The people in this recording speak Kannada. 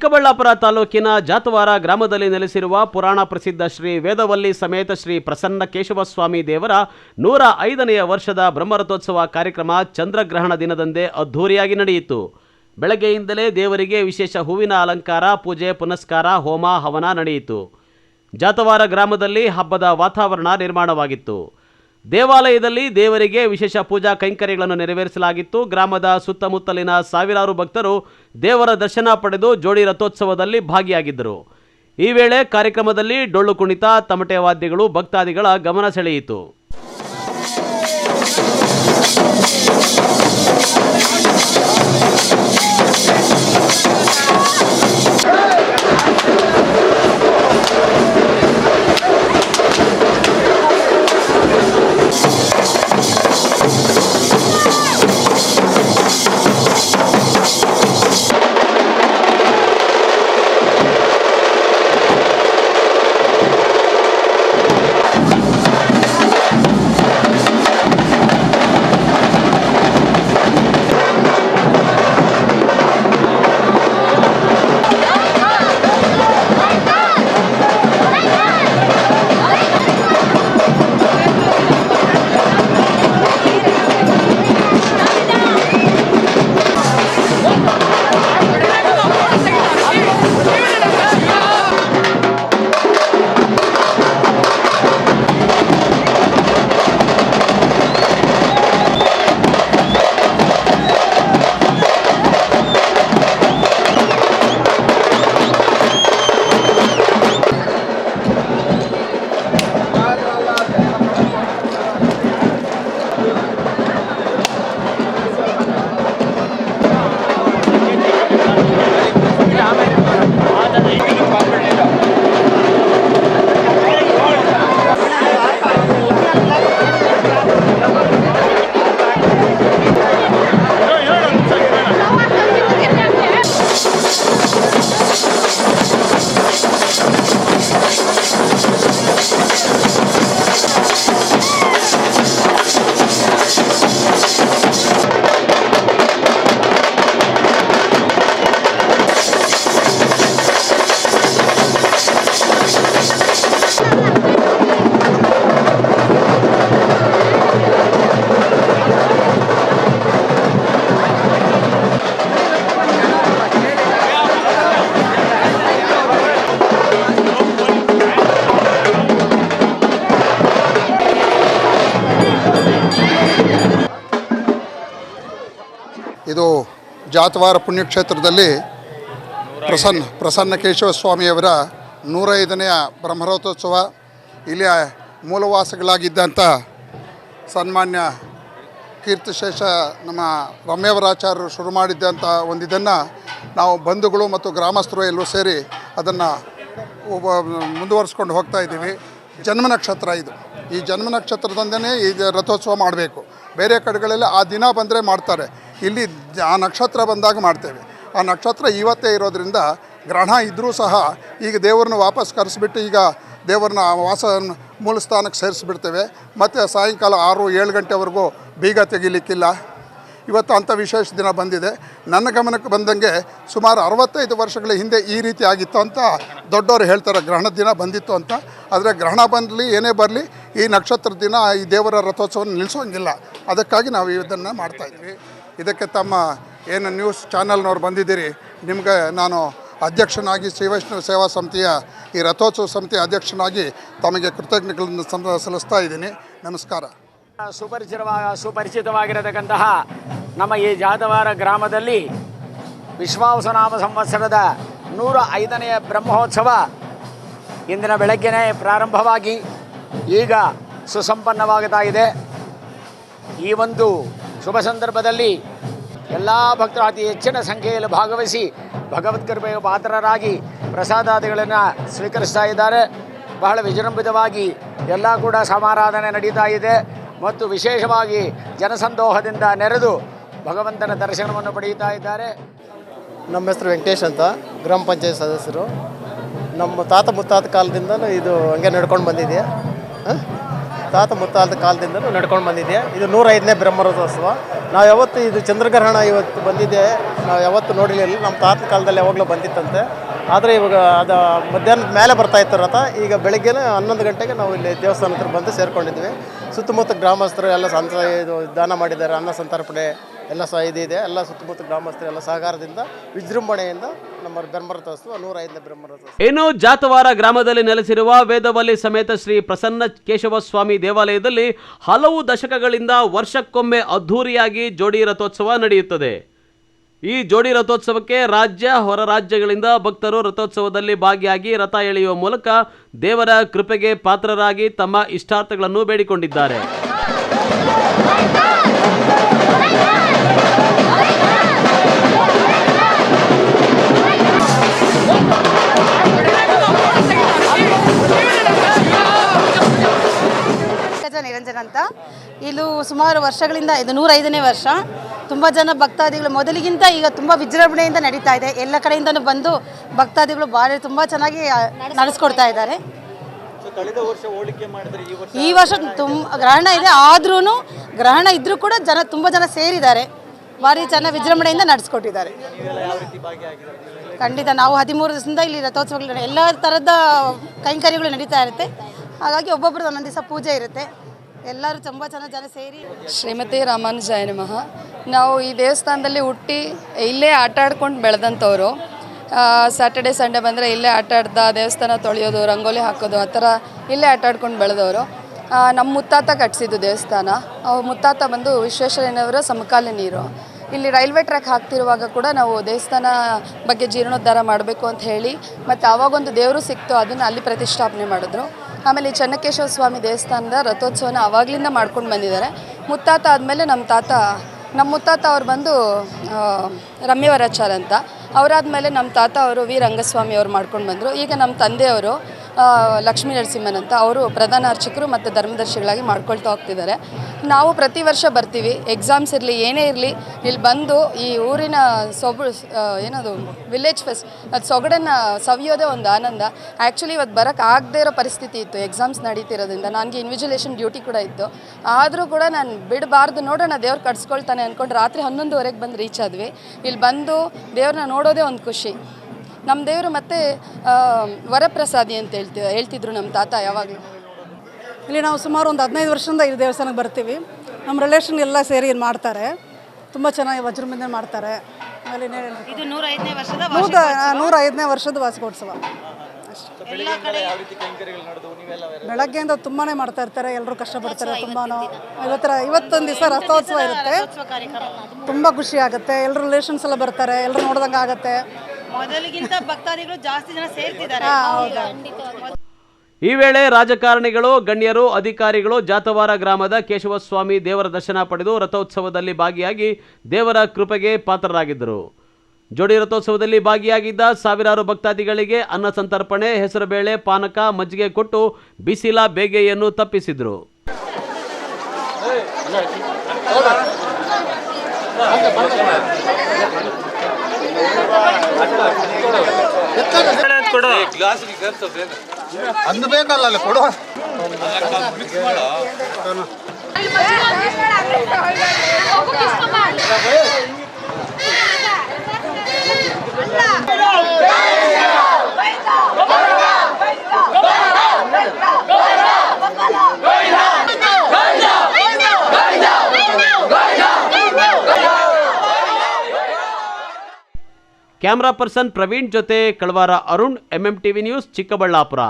ಚಿಕ್ಕಬಳ್ಳಾಪುರ ತಾಲೂಕಿನ ಜಾತವಾರ ಗ್ರಾಮದಲ್ಲಿ ನೆಲೆಸಿರುವ ಪುರಾಣ ಪ್ರಸಿದ್ಧ ಶ್ರೀ ವೇದವಲ್ಲಿ ಸಮೇತ ಶ್ರೀ ಪ್ರಸನ್ನ ಕೇಶವಸ್ವಾಮಿ ದೇವರ 105ನೇ ವರ್ಷದ ಬ್ರಹ್ಮರಥೋತ್ಸವ ಕಾರ್ಯಕ್ರಮ ಚಂದ್ರಗ್ರಹಣ ದಿನದಂದೇ ಅದ್ಧೂರಿಯಾಗಿ ನಡೆಯಿತು. ಬೆಳಗ್ಗೆಯಿಂದಲೇ ದೇವರಿಗೆ ವಿಶೇಷ ಹೂವಿನ ಅಲಂಕಾರ, ಪೂಜೆ ಪುನಸ್ಕಾರ, ಹೋಮ ಹವನ ನಡೆಯಿತು. ಜಾತವಾರ ಗ್ರಾಮದಲ್ಲಿ ಹಬ್ಬದ ವಾತಾವರಣ ನಿರ್ಮಾಣವಾಗಿತ್ತು. ದೇವಾಲಯದಲ್ಲಿ ದೇವರಿಗೆ ವಿಶೇಷ ಪೂಜಾ ಕೈಂಕರ್ಯಗಳನ್ನು ನೆರವೇರಿಸಲಾಗಿತ್ತು. ಗ್ರಾಮದ ಸುತ್ತಮುತ್ತಲಿನ ಸಾವಿರಾರು ಭಕ್ತರು ದೇವರ ದರ್ಶನ ಪಡೆದು ಜೋಡಿ ರಥೋತ್ಸವದಲ್ಲಿ ಭಾಗಿಯಾಗಿದ್ದರು. ಈ ವೇಳೆ ಕಾರ್ಯಕ್ರಮದಲ್ಲಿ ಡೊಳ್ಳು ಕುಣಿತ, ತಮಟೆ ವಾದ್ಯಗಳು ಭಕ್ತಾದಿಗಳ ಗಮನ ಸೆಳೆಯಿತು. ಇದು ಜಾತವಾರ ಪುಣ್ಯಕ್ಷೇತ್ರದಲ್ಲಿ ಪ್ರಸನ್ನ ಕೇಶವಸ್ವಾಮಿಯವರ 105ನೇ ಬ್ರಹ್ಮರಥೋತ್ಸವ. ಇಲ್ಲಿಯ ಮೂಲವಾಸಗಳಾಗಿದ್ದಂಥ ಸನ್ಮಾನ್ಯ ಕೀರ್ತಿಶೇಷ ನಮ್ಮ ರಮ್ಯವರಾಚಾರ್ಯರು ಶುರು ಮಾಡಿದ್ದಂಥ ಇದನ್ನು ನಾವು ಬಂಧುಗಳು ಮತ್ತು ಗ್ರಾಮಸ್ಥರು ಎಲ್ಲರೂ ಸೇರಿ ಅದನ್ನು ಮುಂದುವರಿಸ್ಕೊಂಡು ಹೋಗ್ತಾ ಇದ್ದೀವಿ. ಜನ್ಮ ನಕ್ಷತ್ರ ಇದು. ಈ ಜನ್ಮ ನಕ್ಷತ್ರದಿಂದನೇ ಈ ರಥೋತ್ಸವ ಮಾಡಬೇಕು. ಬೇರೆ ಕಡೆಗಳಲ್ಲಿ ಆ ದಿನ ಬಂದರೆ ಮಾಡ್ತಾರೆ, ಇಲ್ಲಿ ಆ ನಕ್ಷತ್ರ ಬಂದಾಗ ಮಾಡ್ತೇವೆ. ಆ ನಕ್ಷತ್ರ ಇವತ್ತೇ ಇರೋದರಿಂದ ಗ್ರಹಣ ಇದ್ದರೂ ಸಹ ಈಗ ದೇವ್ರನ್ನ ವಾಪಸ್ ಕರೆಸಿಬಿಟ್ಟು ಈಗ ದೇವ್ರನ್ನ ಮೂಲ ಸ್ಥಾನಕ್ಕೆ ಸೇರಿಸ್ಬಿಡ್ತೇವೆ. ಮತ್ತು ಸಾಯಂಕಾಲ 6-7 ಗಂಟೆವರೆಗೂ ಬೀಗ ತೆಗಿಲಿಕ್ಕಿಲ್ಲ. ಇವತ್ತು ಅಂಥ ವಿಶೇಷ ದಿನ ಬಂದಿದೆ. ನನ್ನ ಗಮನಕ್ಕೆ ಬಂದಂಗೆ ಸುಮಾರು 65 ವರ್ಷಗಳ ಹಿಂದೆ ಈ ರೀತಿ ಆಗಿತ್ತು ಅಂತ ದೊಡ್ಡವರು ಹೇಳ್ತಾರೆ, ಗ್ರಹಣದ ದಿನ ಬಂದಿತ್ತು ಅಂತ. ಆದರೆ ಗ್ರಹಣ ಬಂದಲಿ ಏನೇ ಬರಲಿ ಈ ನಕ್ಷತ್ರ ದಿನ ಈ ದೇವರ ರಥೋತ್ಸವವನ್ನು ನಿಲ್ಲಿಸೋಂಗಿಲ್ಲ. ಅದಕ್ಕಾಗಿ ನಾವು ಇದನ್ನು ಮಾಡ್ತಾಯಿದ್ವಿ. ಇದಕ್ಕೆ ತಮ್ಮ ಏನು ನ್ಯೂಸ್ ಚಾನಲ್ನವ್ರು ಬಂದಿದ್ದೀರಿ, ನಿಮಗೆ ನಾನು ಅಧ್ಯಕ್ಷನಾಗಿ ಶ್ರೀ ವೈಷ್ಣವ ಸೇವಾ ಸಮಿತಿಯ ಈ ರಥೋತ್ಸವ ಸಮಿತಿಯ ಅಧ್ಯಕ್ಷನಾಗಿ ತಮಗೆ ಕೃತಜ್ಞತೆಗಳನ್ನು ಸಲ್ಲಿಸ್ತಾ ಇದ್ದೀನಿ. ನಮಸ್ಕಾರ. ಸುಪರಿಚಿತವಾಗಿರತಕ್ಕಂತಹ ನಮ್ಮ ಈ ಜಾತವಾರ ಗ್ರಾಮದಲ್ಲಿ ವಿಶ್ವಾವಸುನಾಮ ಸಂವತ್ಸರದ 105ನೇ ಬ್ರಹ್ಮೋತ್ಸವ ಇಂದಿನ ಬೆಳಗ್ಗೆನೇ ಪ್ರಾರಂಭವಾಗಿ ಈಗ ಸುಸಂಪನ್ನವಾಗುತ್ತಾ ಇದೆ. ಈ ಒಂದು ಶುಭ ಸಂದರ್ಭದಲ್ಲಿ ಎಲ್ಲ ಭಕ್ತರು ಅತಿ ಹೆಚ್ಚಿನ ಸಂಖ್ಯೆಯಲ್ಲಿ ಭಾಗವಹಿಸಿ ಭಗವತ್ಕೃಪೆಯ ಪಾತ್ರರಾಗಿ ಪ್ರಸಾದಾದಿಗಳನ್ನು ಸ್ವೀಕರಿಸ್ತಾ ಇದ್ದಾರೆ. ಬಹಳ ವಿಜೃಂಭಿತವಾಗಿ ಎಲ್ಲ ಕೂಡ ಸಮಾರಾಧನೆ ನಡೀತಾ ಇದೆ ಮತ್ತು ವಿಶೇಷವಾಗಿ ಜನಸಂದೋಹದಿಂದ ನೆರೆದು ಭಗವಂತನ ದರ್ಶನವನ್ನು ಪಡೆಯುತ್ತಾ ಇದ್ದಾರೆ. ನಮ್ಮ ಹೆಸರು ವೆಂಕಟೇಶ್ ಅಂತ, ಗ್ರಾಮ ಪಂಚಾಯತ್ ಸದಸ್ಯರು. ನಮ್ಮ ತಾತ ಮುತ್ತಾತ ಕಾಲದಿಂದ ಇದು ಹಂಗೆ ನಡ್ಕೊಂಡು ಬಂದಿದೆ. ತಾತ ಮುತ್ತಾದ ಕಾಲದಿಂದಲೂ ನಡ್ಕೊಂಡು ಬಂದಿದೆ. ಇದು 105ನೇ ಬ್ರಹ್ಮರಥೋತ್ಸವ. ನಾವು ಯಾವತ್ತು ಇದು ಚಂದ್ರಗ್ರಹಣ ಇವತ್ತು ಬಂದಿದೆ, ನಾವು ಯಾವತ್ತು ನೋಡಿರಲಿಲ್ಲ. ನಮ್ಮ ತಾತನ ಕಾಲದಲ್ಲಿ ಯಾವಾಗಲೂ ಬಂದಿತ್ತಂತೆ. ಆದರೆ ಇವಾಗ ಅದು ಮಧ್ಯಾಹ್ನದ ಮೇಲೆ ಬರ್ತಾ ಇತ್ತು ರಥ. ಈಗ ಬೆಳಗ್ಗೆ 11 ಗಂಟೆಗೆ ನಾವು ಇಲ್ಲಿ ದೇವಸ್ಥಾನ ಹತ್ರ ಬಂದು ಸೇರ್ಕೊಂಡಿದ್ವಿ. ಸುತ್ತಮುತ್ತ ಗ್ರಾಮಸ್ಥರು ಎಲ್ಲ ಇದು ದಾನ ಮಾಡಿದ್ದಾರೆ. ಅನ್ನ ಸಂತರ್ಪಣೆ ಎಲ್ಲ ಸಹ ಇದೆ. ಎಲ್ಲ ಸುತ್ತಮುತ್ತ ಗ್ರಾಮಸ್ಥರು ಎಲ್ಲ ಸಹಕಾರದಿಂದ ವಿಜೃಂಭಣೆಯಿಂದ ನಮ್ಮ ಬ್ರಹ್ಮರಥೋತ್ಸವ 105ನೇ ಬ್ರಹ್ಮರಥೋತ್ಸವ. ಇನ್ನು ಜಾತವಾರ ಗ್ರಾಮದಲ್ಲಿ ನೆಲೆಸಿರುವ ವೇದವಲ್ಲಿ ಸಮೇತ ಶ್ರೀ ಪ್ರಸನ್ನ ಕೇಶವ ಸ್ವಾಮಿ ದೇವಾಲಯದಲ್ಲಿ ಹಲವು ದಶಕಗಳಿಂದ ವರ್ಷಕ್ಕೊಮ್ಮೆ ಅದ್ಧೂರಿಯಾಗಿ ಜೋಡಿ ರಥೋತ್ಸವ ನಡೆಯುತ್ತದೆ. ಈ ಜೋಡಿ ರಥೋತ್ಸವಕ್ಕೆ ರಾಜ್ಯ ಹೊರ ರಾಜ್ಯಗಳಿಂದ ಭಕ್ತರು ರಥೋತ್ಸವದಲ್ಲಿ ಭಾಗಿಯಾಗಿ ರಥ ಎಳೆಯುವ ಮೂಲಕ ದೇವರ ಕೃಪೆಗೆ ಪಾತ್ರರಾಗಿ ತಮ್ಮ ಇಷ್ಟಾರ್ಥಗಳನ್ನು ಬೇಡಿಕೊಂಡಿದ್ದಾರೆ. ನಿರಂಜನ ಅಂತ. ಇದು ಸುಮಾರು ವರ್ಷಗಳಿಂದ ಇದು 105ನೇ ವರ್ಷ. ತುಂಬ ಜನ ಭಕ್ತಾದಿಗಳು ಮೊದಲಿಗಿಂತ ಈಗ ತುಂಬ ವಿಜೃಂಭಣೆಯಿಂದ ನಡೀತಾ ಇದೆ. ಎಲ್ಲ ಕಡೆಯಿಂದನೂ ಬಂದು ಭಕ್ತಾದಿಗಳು ಭಾರಿ ತುಂಬ ಚೆನ್ನಾಗಿ ನಡೆಸ್ಕೊಡ್ತಾ ಇದ್ದಾರೆ. ಈ ವರ್ಷ ಗ್ರಹಣ ಇದೆ, ಆದ್ರೂ ಗ್ರಹಣ ಇದ್ರೂ ಕೂಡ ತುಂಬ ಜನ ಸೇರಿದ್ದಾರೆ. ಭಾರಿ ಚೆನ್ನಾಗಿ ವಿಜೃಂಭಣೆಯಿಂದ ನಡೆಸ್ಕೊಟ್ಟಿದ್ದಾರೆ. ಖಂಡಿತ ನಾವು 13 ದಿವಸದಿಂದ ಇಲ್ಲಿ ರಥೋತ್ಸವಗಳು ಎಲ್ಲ ಥರದ ಕೈಂಕರ್ಯಗಳು ನಡೀತಾ ಇರುತ್ತೆ. ಹಾಗಾಗಿ ಒಬ್ಬೊಬ್ಬರು ಒಂದೊಂದು ದಿವಸ ಪೂಜೆ ಇರುತ್ತೆ. ಎಲ್ಲರೂ ತುಂಬ ಜನ ಸೇರಿ. ಶ್ರೀಮತಿ ರಾಮಾನುಜಾಯ ನಮಃ. ನಾವು ಈ ದೇವಸ್ಥಾನದಲ್ಲಿ ಹುಟ್ಟಿ ಇಲ್ಲೇ ಆಟ ಆಡ್ಕೊಂಡು ಬೆಳೆದಂಥವ್ರು. ಸ್ಯಾಟರ್ಡೆ ಸಂಡೇ ಬಂದರೆ ಇಲ್ಲೇ ಆಟ ಆಡ್ದ, ದೇವಸ್ಥಾನ ತೊಳೆಯೋದು, ರಂಗೋಲಿ ಹಾಕೋದು, ಆ ಥರ ಇಲ್ಲೇ ಆಟ ಆಡ್ಕೊಂಡು ಬೆಳೆದವರು. ನಮ್ಮ ಮುತ್ತಾತ ಕಟ್ಟಿಸಿದ್ದು ದೇವಸ್ಥಾನ. ಅವ್ರ ಮುತ್ತಾತ ಬಂದು ವಿಶ್ವೇಶ್ವರಯ್ಯನವರ ಸಮಕಾಲೀನರು. ಇಲ್ಲಿ ರೈಲ್ವೆ ಟ್ರ್ಯಾಕ್ ಹಾಕ್ತಿರುವಾಗ ಕೂಡ ನಾವು ದೇವಸ್ಥಾನ ಬಗ್ಗೆ ಜೀರ್ಣೋದ್ಧಾರ ಮಾಡಬೇಕು ಅಂತ ಹೇಳಿ, ಮತ್ತು ಆವಾಗೊಂದು ದೇವರು ಸಿಕ್ತು, ಅದನ್ನು ಅಲ್ಲಿ ಪ್ರತಿಷ್ಠಾಪನೆ ಮಾಡಿದ್ರು. ಆಮೇಲೆ ಈ ಚೆನ್ನಕೇಶವ ಸ್ವಾಮಿ ದೇವಸ್ಥಾನದ ರಥೋತ್ಸವನ ಆವಾಗಲಿಂದ ಮಾಡ್ಕೊಂಡು ಬಂದಿದ್ದಾರೆ. ಮುತ್ತಾತ ಆದಮೇಲೆ ನಮ್ಮ ಮುತ್ತಾತ ಅವ್ರು ಬಂದು ರಮ್ಯವರಾಚಾರ ಅಂತ. ಅವರಾದಮೇಲೆ ನಮ್ಮ ತಾತ ಅವರು ವಿ ರಂಗಸ್ವಾಮಿ ಅವ್ರು ಮಾಡ್ಕೊಂಡು ಬಂದರು. ಈಗ ನಮ್ಮ ತಂದೆಯವರು ಲಕ್ಷ್ಮೀ ನರಸಿಂಹನ್ ಅಂತ, ಅವರು ಪ್ರಧಾನ ಅರ್ಚಕರು ಮತ್ತು ಧರ್ಮದರ್ಶಿಗಳಾಗಿ ಮಾಡ್ಕೊಳ್ತಾ ಹೋಗ್ತಿದ್ದಾರೆ. ನಾವು ಪ್ರತಿ ವರ್ಷ ಬರ್ತೀವಿ. ಎಕ್ಸಾಮ್ಸ್ ಇರಲಿ ಏನೇ ಇರಲಿ ಇಲ್ಲಿ ಬಂದು ಈ ಊರಿನ ಏನದು ವಿಲೇಜ್ ಫೆಸ್ಟ್ ಅದು ಸೊಗಡನ್ನು ಸವಿಯೋದೇ ಒಂದು ಆನಂದ. ಆ್ಯಕ್ಚುಲಿ ಇವತ್ತು ಬರೋಕ್ಕೆ ಆಗದೇ ಇರೋ ಪರಿಸ್ಥಿತಿ ಇತ್ತು, ಎಕ್ಸಾಮ್ಸ್ ನಡೀತಿರೋದ್ರಿಂದ. ನನಗೆ ಇನ್ವಿಜಿಲೇಷನ್ ಡ್ಯೂಟಿ ಕೂಡ ಇತ್ತು. ಆದರೂ ಕೂಡ ನಾನು ಬಿಡಬಾರ್ದು, ನೋಡೋಣ ದೇವ್ರು ಕಟ್ಸ್ಕೊಳ್ತಾನೆ ಅಂದ್ಕೊಂಡು ರಾತ್ರಿ 11:30 ಬಂದು ರೀಚ್ ಆದ್ವಿ. ಇಲ್ಲಿ ಬಂದು ದೇವ್ರನ್ನ ನೋಡೋದೇ ಒಂದು ಖುಷಿ. ನಮ್ಮ ದೇವರು ಮತ್ತು ವರಪ್ರಸಾದಿ ಅಂತ ಹೇಳ್ತಿದ್ರು ನಮ್ಮ ತಾತ ಯಾವಾಗಲೂ. ಇಲ್ಲಿ ನಾವು ಸುಮಾರು ಒಂದು 15 ವರ್ಷದಿಂದ ಇಲ್ಲಿ ದೇವಸ್ಥಾನಕ್ಕೆ ಬರ್ತೀವಿ. ನಮ್ಮ ರಿಲೇಷನ್ ಎಲ್ಲ ಸೇರಿ ಮಾಡ್ತಾರೆ. ತುಂಬ ಚೆನ್ನಾಗಿ ವಿಜೃಂಭಣೆ ಮಾಡ್ತಾರೆ. ಆಮೇಲೆ ಇದು 105ನೇ ವರ್ಷದ 105ನೇ ವರ್ಷದ ವಾರ್ಷಿಕೋತ್ಸವ. ಬೆಳಗ್ಗೆಯಿಂದ ತುಂಬಾ ಮಾಡ್ತಾ ಇರ್ತಾರೆ. ಎಲ್ಲರೂ ಕಷ್ಟಪಡ್ತಾರೆ ತುಂಬಾ. ಇವತ್ತೊಂದು ದಿವಸ ರಥೋತ್ಸವ ಇರುತ್ತೆ. ತುಂಬ ಖುಷಿ ಆಗುತ್ತೆ. ಎಲ್ಲರೂ ರಿಲೇಷನ್ಸ್ ಎಲ್ಲ ಬರ್ತಾರೆ. ಎಲ್ಲರೂ ನೋಡ್ದಂಗೆ ಆಗುತ್ತೆ. ಮೊದಲಿಗಿಂತ ಭಕ್ತಾದಿಗಳು ಜಾಸ್ತಿ ಜನ ಸೇರ್ತಿದ್ದಾರೆ. ಈ ವೇಳೆ ರಾಜಕಾರಣಿಗಳು, ಗಣ್ಯರು, ಅಧಿಕಾರಿಗಳು ಜಾತವಾರ ಗ್ರಾಮದ ಕೇಶವಸ್ವಾಮಿ ದೇವರ ದರ್ಶನ ಪಡೆದು ರಥೋತ್ಸವದಲ್ಲಿ ಭಾಗಿಯಾಗಿ ದೇವರ ಕೃಪೆಗೆ ಪಾತ್ರರಾಗಿದ್ದರು. ಜೋಡಿ ರಥೋತ್ಸವದಲ್ಲಿ ಭಾಗಿಯಾಗಿದ್ದ ಸಾವಿರಾರು ಭಕ್ತಾದಿಗಳಿಗೆ ಅನ್ನ ಸಂತರ್ಪಣೆ, ಹೆಸರುಬೇಳೆ, ಪಾನಕ, ಮಜ್ಜಿಗೆ ಕೊಟ್ಟು ಬಿಸಿಲ ಬೇಗೆಯನ್ನು ತಪ್ಪಿಸಿದರು. ಅಂದು ಬೇಕಲ್ಲ ಅಲ್ಲಿ ಕೊಡು. ಕ್ಯಾಮರಾ ಪರ್ಸನ್ ಪ್ರವೀಣ್ ಜೊತೆ ಕಳವಾರ ಅರುಣ್, MMTV ನ್ಯೂಸ್, ಚಿಕ್ಕಬಳ್ಳಾಪುರ.